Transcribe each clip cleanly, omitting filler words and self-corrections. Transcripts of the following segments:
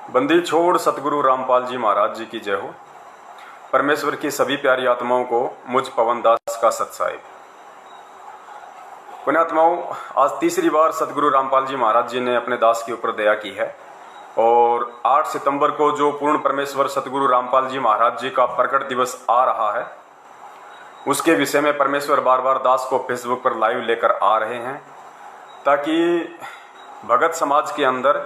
बंदी छोड़ सतगुरु रामपाल जी महाराज जी की जय हो। परमेश्वर की सभी प्यारी आत्माओं को मुझ पवन दास का सत्साहिब। पुण्यात्माओं, आज तीसरी बार सतगुरु रामपाल जी महाराज जी ने अपने दास के ऊपर दया की है और 8 सितंबर को जो पूर्ण परमेश्वर सतगुरु रामपाल जी महाराज जी का प्रकट दिवस आ रहा है, उसके विषय में परमेश्वर बार बार दास को फेसबुक पर लाइव लेकर आ रहे हैं ताकि भगत समाज के अंदर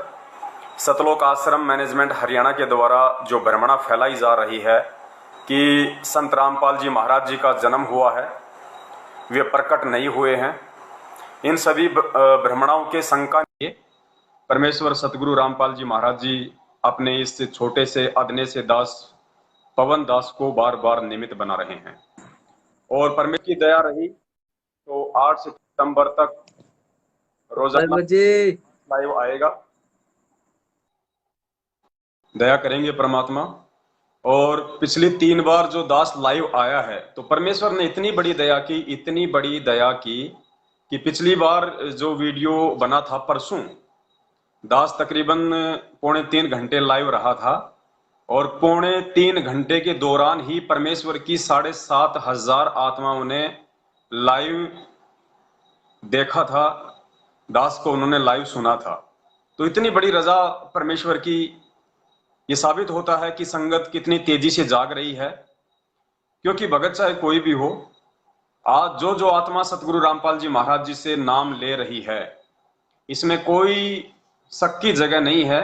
सतलोक आश्रम मैनेजमेंट हरियाणा के द्वारा जो भ्रमणा फैलाई जा रही है कि संत रामपाल जी महाराज जी का जन्म हुआ है, वे प्रकट नहीं हुए हैं, इन सभी भ्रमणाओं के शंका लिए परमेश्वर सतगुरु रामपाल जी महाराज जी अपने इस छोटे से अदने से दास पवन दास को बार बार निमित्त बना रहे हैं और परमेश्वर की दया रही तो 8 सितंबर तक रोजाना लाइव आएगा। दया करेंगे परमात्मा। और पिछली 3 बार जो दास लाइव आया है तो परमेश्वर ने इतनी बड़ी दया की, इतनी बड़ी दया की कि पिछली बार जो वीडियो बना था परसों, दास तकरीबन 2.25 घंटे लाइव रहा था और 3.25 घंटे के दौरान ही परमेश्वर की 7,500 आत्माओं ने लाइव देखा था, दास को उन्होंने लाइव सुना था। तो इतनी बड़ी रजा परमेश्वर की, ये साबित होता है कि संगत कितनी तेजी से जाग रही है। क्योंकि भगत चाहे कोई भी हो, आज जो आत्मा सतगुरु रामपाल जी महाराज जी से नाम ले रही है, इसमें कोई शक की जगह नहीं है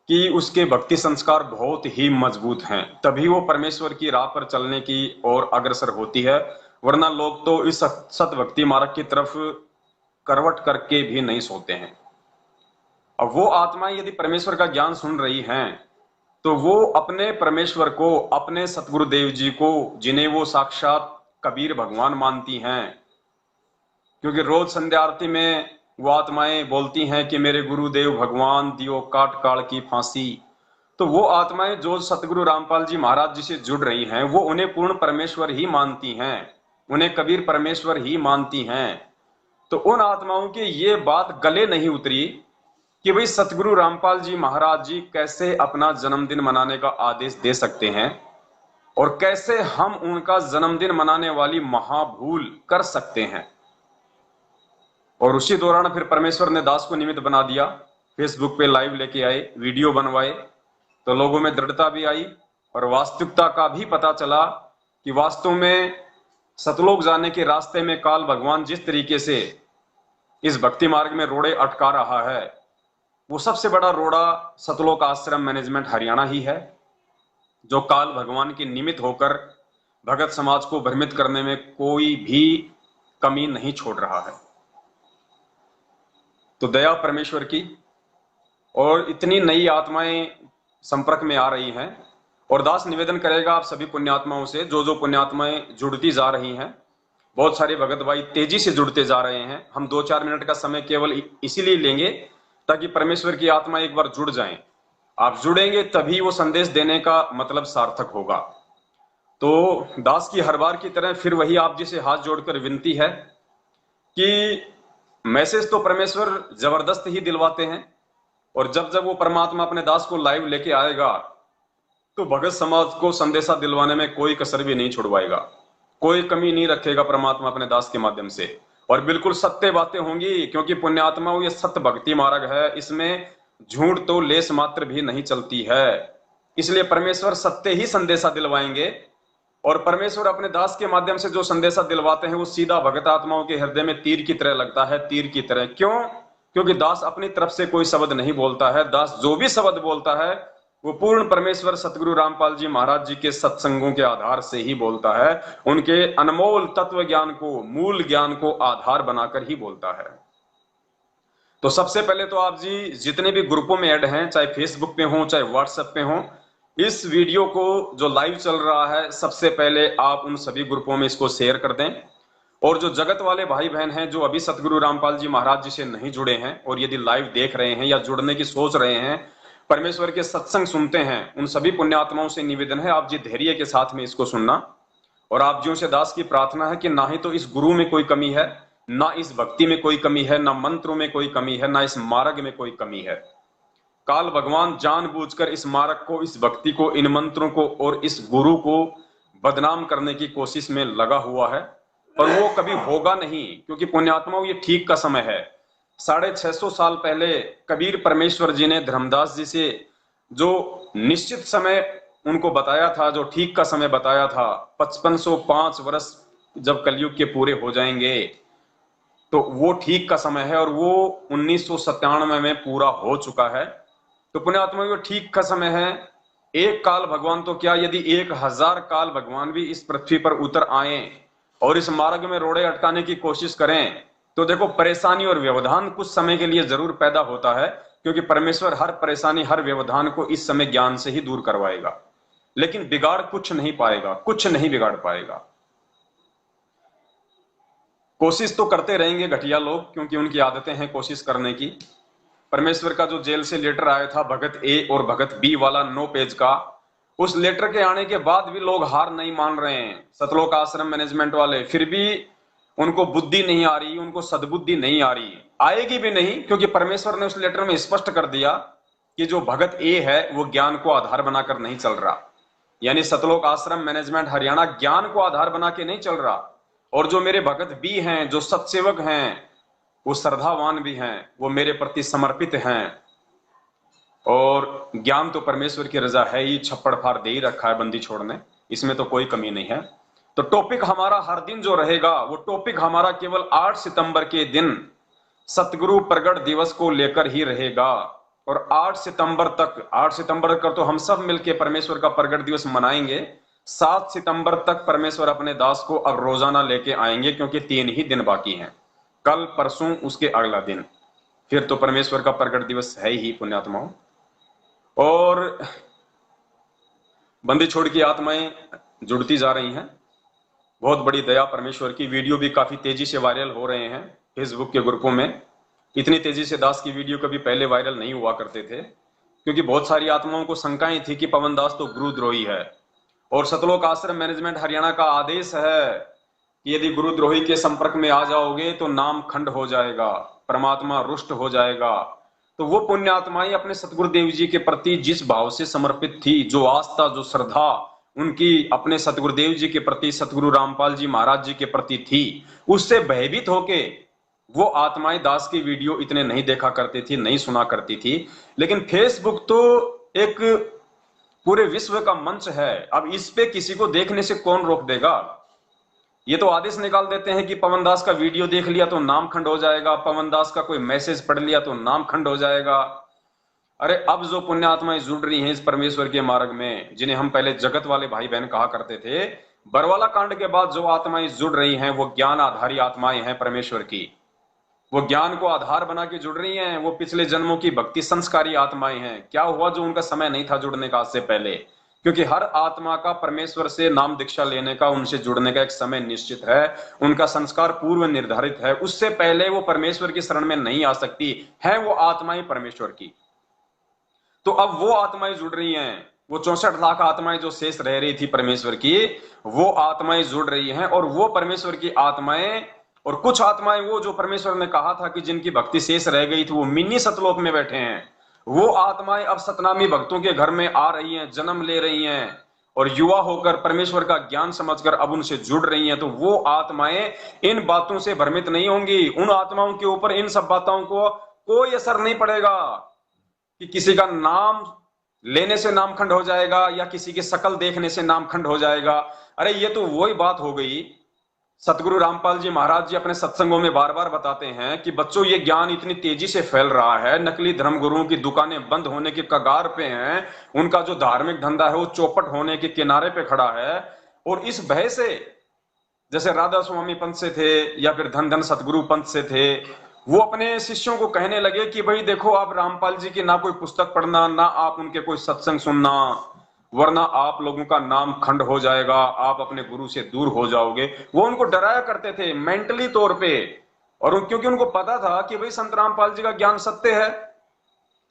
कि उसके भक्ति संस्कार बहुत ही मजबूत हैं, तभी वो परमेश्वर की राह पर चलने की ओर अग्रसर होती है। वरना लोग तो इस सत भक्ति मार्ग की तरफ करवट करके भी नहीं सोते हैं। अब वो आत्माएं यदि परमेश्वर का ज्ञान सुन रही हैं तो वो अपने परमेश्वर को, अपने सतगुरुदेव जी को, जिन्हें वो साक्षात कबीर भगवान मानती हैं, क्योंकि रोज संध्या आरती में वो आत्माएं बोलती हैं कि मेरे गुरुदेव भगवान दियो काट काल की फांसी। तो वो आत्माएं जो सतगुरु रामपाल जी महाराज जी से जुड़ रही हैं, वो उन्हें पूर्ण परमेश्वर ही मानती हैं, उन्हें कबीर परमेश्वर ही मानती हैं। तो उन आत्माओं की ये बात गले नहीं उतरी कि भाई सतगुरु रामपाल जी महाराज जी कैसे अपना जन्मदिन मनाने का आदेश दे सकते हैं और कैसे हम उनका जन्मदिन मनाने वाली महाभूल कर सकते हैं। और उसी दौरान फिर परमेश्वर ने दास को निमित्त बना दिया, फेसबुक पे लाइव लेके आए, वीडियो बनवाए, तो लोगों में दृढ़ता भी आई और वास्तविकता का भी पता चला कि वास्तव में सतलोक जाने के रास्ते में काल भगवान जिस तरीके से इस भक्ति मार्ग में रोड़े अटका रहा है, वो सबसे बड़ा रोड़ा सतलोक आश्रम मैनेजमेंट हरियाणा ही है, जो काल भगवान के निमित्त होकर भगत समाज को भ्रमित करने में कोई भी कमी नहीं छोड़ रहा है। तो दया परमेश्वर की, और इतनी नई आत्माएं संपर्क में आ रही हैं। और दास निवेदन करेगा आप सभी पुण्यात्माओं से, जो पुण्यात्माएं जुड़ती जा रही हैं, बहुत सारे भगत भाई तेजी से जुड़ते जा रहे हैं। हम 2-4 मिनट का समय केवल इसीलिए लेंगे ताकि परमेश्वर की आत्मा एक बार जुड़ जाएं। आप जुड़ेंगे तभी वो संदेश देने का मतलब सार्थक होगा। तो दास की हर बार की तरह फिर वही आप जी से हाथ जोड़कर विनती है कि मैसेज तो परमेश्वर जबरदस्त ही दिलवाते हैं, और जब वो परमात्मा अपने दास को लाइव लेके आएगा तो भगत समाज को संदेशा दिलवाने में कोई कसर भी नहीं छुड़वाएगा, कोई कमी नहीं रखेगा परमात्मा अपने दास के माध्यम से। और बिल्कुल सत्य बातें होंगी, क्योंकि पुण्यात्मा ये सत्य भक्ति मार्ग है, इसमें झूठ तो लेस मात्र भी नहीं चलती है। इसलिए परमेश्वर सत्य ही संदेशा दिलवाएंगे, और परमेश्वर अपने दास के माध्यम से जो संदेशा दिलवाते हैं वो सीधा भगत आत्माओं के हृदय में तीर की तरह लगता है, तीर की तरह। क्यों? क्योंकि दास अपनी तरफ से कोई शब्द नहीं बोलता है, दास जो भी शब्द बोलता है वो पूर्ण परमेश्वर सतगुरु रामपाल जी महाराज जी के सत्संगों के आधार से ही बोलता है, उनके अनमोल तत्व ज्ञान को, मूल ज्ञान को आधार बनाकर ही बोलता है। तो सबसे पहले तो आप जी जितने भी ग्रुपों में ऐड हैं, चाहे फेसबुक पे हो चाहे व्हाट्सएप पे हो, इस वीडियो को जो लाइव चल रहा है सबसे पहले आप उन सभी ग्रुपों में इसको शेयर कर दें। और जो जगत वाले भाई बहन हैं जो अभी सतगुरु रामपाल जी महाराज जी से नहीं जुड़े हैं और यदि लाइव देख रहे हैं या जुड़ने की सोच रहे हैं, परमेश्वर के सत्संग सुनते हैं, उन सभी पुण्यात्माओं से निवेदन है आप जी धैर्य के साथ में इसको सुनना। और आप जियों से दास की प्रार्थना है कि ना ही तो इस गुरु में कोई कमी है, ना इस भक्ति में कोई कमी है, ना मंत्रों में कोई कमी है, ना इस मार्ग में कोई कमी है। काल भगवान जानबूझकर इस मार्ग को, इस भक्ति को, इन मंत्रों को और इस गुरु को बदनाम करने की कोशिश में लगा हुआ है, और वो कभी होगा नहीं, क्योंकि पुण्यात्माओं ये ठीक का समय है। 650 साल पहले कबीर परमेश्वर जी ने धर्मदास जी से जो निश्चित समय उनको बताया था, जो ठीक का समय बताया था, 5505 वर्ष जब कलयुग के पूरे हो जाएंगे तो वो ठीक का समय है, और वो 1997 में पूरा हो चुका है। तो पुण्यात्मा वो ठीक का समय है। एक काल भगवान तो क्या, यदि 1000 काल भगवान भी इस पृथ्वी पर उतर आए और इस मार्ग में रोड़े अटकाने की कोशिश करें, तो देखो परेशानी और व्यवधान कुछ समय के लिए जरूर पैदा होता है, क्योंकि परमेश्वर हर परेशानी, हर व्यवधान को इस समय ज्ञान से ही दूर करवाएगा, लेकिन बिगाड़ कुछ नहीं पाएगा, कुछ नहीं बिगाड़ पाएगा। कोशिश तो करते रहेंगे घटिया लोग, क्योंकि उनकी आदतें हैं कोशिश करने की। परमेश्वर का जो जेल से लेटर आया था भगत ए और भगत बी वाला 9 पेज का, उस लेटर के आने के बाद भी लोग हार नहीं मान रहे हैं। सतलोक आश्रम मैनेजमेंट वाले फिर भी उनको बुद्धि नहीं आ रही, उनको सद्बुद्धि नहीं आ रही, आएगी भी नहीं, क्योंकि परमेश्वर ने उस लेटर में स्पष्ट कर दिया कि जो भगत ए है वो ज्ञान को आधार बनाकर नहीं चल रहा, यानी सतलोक आश्रम मैनेजमेंट हरियाणा ज्ञान को आधार बना के नहीं चल रहा। और जो मेरे भगत बी हैं, जो सत्सेवक हैं, वो श्रद्धावान भी हैं, वो मेरे प्रति समर्पित हैं, और ज्ञान तो परमेश्वर की रजा है ही, छप्पड़ फाड़ दे ही रखा है बंदी छोड़ने, इसमें तो कोई कमी नहीं है। तो टॉपिक हमारा हर दिन जो रहेगा, वो टॉपिक हमारा केवल 8 सितंबर के दिन सतगुरु प्रगट दिवस को लेकर ही रहेगा। और 8 सितंबर तक, 8 सितंबर का तो हम सब मिलकर परमेश्वर का प्रगट दिवस मनाएंगे। 7 सितंबर तक परमेश्वर अपने दास को अब रोजाना लेके आएंगे, क्योंकि 3 ही दिन बाकी हैं, कल परसों उसके अगला दिन, फिर तो परमेश्वर का प्रगट दिवस है ही पुण्यात्माओं। और बंदी छोड़ की आत्माएं जुड़ती जा रही हैं, बहुत बड़ी दया परमेश्वर की। वीडियो भी काफी तेजी से वायरल हो रहे हैं फेसबुक के ग्रुपों में। इतनी तेजी से दास की वीडियो कभी पहले वायरल नहीं हुआ करते थे, क्योंकि बहुत सारी आत्माओं को शंकाएं थी कि पवन दास तो गुरुद्रोही है, और सतलोक आश्रम मैनेजमेंट हरियाणा का आदेश है कि यदि गुरुद्रोही के संपर्क में आ जाओगे तो नाम खंड हो जाएगा, परमात्मा रुष्ट हो जाएगा। तो वो पुण्यात्माएं अपने सतगुरुदेव जी के प्रति जिस भाव से समर्पित थी, जो आस्था, जो श्रद्धा उनकी अपने सतगुरुदेव जी के प्रति, सतगुरु रामपाल जी महाराज जी के प्रति थी, उससे भयभीत होके वो आत्माएं दास की वीडियो इतने नहीं देखा करती थी, नहीं सुना करती थी। लेकिन फेसबुक तो एक पूरे विश्व का मंच है, अब इस पे किसी को देखने से कौन रोक देगा। ये तो आदेश निकाल देते हैं कि पवन दास का वीडियो देख लिया तो नाम खंड हो जाएगा, पवन दास का कोई मैसेज पढ़ लिया तो नाम खंड हो जाएगा। अरे अब जो पुण्य आत्माएं जुड़ रही हैं इस परमेश्वर के मार्ग में, जिन्हें हम पहले जगत वाले भाई बहन कहा करते थे, बरवाला कांड के बाद जो आत्माएं जुड़ रही हैं वो ज्ञान आधारी आत्माएं हैं परमेश्वर की। वो ज्ञान को आधार बना के जुड़ रही हैं, वो पिछले जन्मों की भक्ति संस्कारी आत्माएं हैं। क्या हुआ, जो उनका समय नहीं था जुड़ने का आज से पहले, क्योंकि हर आत्मा का परमेश्वर से नाम दीक्षा लेने का, उनसे जुड़ने का एक समय निश्चित है, उनका संस्कार पूर्व निर्धारित है, उससे पहले वो परमेश्वर की शरण में नहीं आ सकती है वो आत्माएं परमेश्वर की। तो अब वो आत्माएं जुड़ रही हैं, वो 64 लाख आत्माएं जो शेष रह रही थी परमेश्वर की, वो आत्माएं जुड़ रही हैं। और वो परमेश्वर की आत्माएं, और कुछ आत्माएं वो जो परमेश्वर ने कहा था कि जिनकी भक्ति शेष रह गई थी, वो मिनी सतलोक में बैठे हैं, वो आत्माएं अब सतनामी भक्तों के घर में आ रही हैं, जन्म ले रही हैं, और युवा होकर परमेश्वर का ज्ञान समझकर अब उनसे जुड़ रही हैं। तो वो आत्माएं इन बातों से भ्रमित नहीं होंगी, उन आत्माओं के ऊपर इन सब बातों को कोई असर नहीं पड़ेगा कि किसी का नाम लेने से नामखंड हो जाएगा या किसी की शकल देखने से नामखंड हो जाएगा। अरे ये तो वही बात हो गई, सतगुरु रामपाल जी महाराज जी अपने सत्संगों में बार बार बताते हैं कि बच्चों ये ज्ञान इतनी तेजी से फैल रहा है, नकली धर्म गुरुओं की दुकानें बंद होने के कगार पे हैं, उनका जो धार्मिक धंधा है वो चौपट होने के किनारे पे खड़ा है। और इस भय से, जैसे राधा स्वामी पंथ से थे या फिर धन धन सतगुरु पंथ से थे, वो अपने शिष्यों को कहने लगे कि भाई देखो, आप रामपाल जी की ना कोई पुस्तक पढ़ना, ना आप उनके कोई सत्संग सुनना, वरना आप लोगों का नाम खंड हो जाएगा, आप अपने गुरु से दूर हो जाओगे। वो उनको डराया करते थे मेंटली तौर पे, और क्योंकि उनको पता था कि भाई संत रामपाल जी का ज्ञान सत्य है,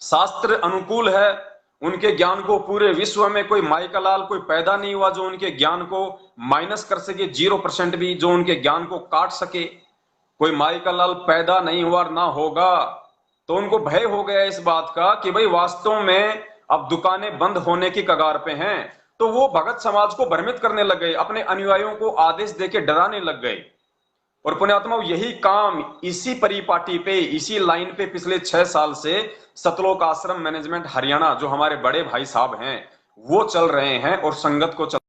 शास्त्र अनुकूल है, उनके ज्ञान को पूरे विश्व में कोई माई का लाल कोई पैदा नहीं हुआ जो उनके ज्ञान को माइनस कर सके, 0% भी जो उनके ज्ञान को काट सके, कोई माई का लाल पैदा नहीं हुआ ना होगा। तो उनको भय हो गया इस बात का कि भाई वास्तव में अब दुकानें बंद होने की कगार पे हैं। तो वो भगत समाज को भ्रमित करने लग गए, अपने अनुयायियों को आदेश देके डराने लग गए। और पुण्यात्मा यही काम इसी परिपाटी पे, इसी लाइन पे पिछले 6 साल से सतलोक आश्रम मैनेजमेंट हरियाणा जो हमारे बड़े भाई साहब हैं वो चल रहे हैं और संगत को चल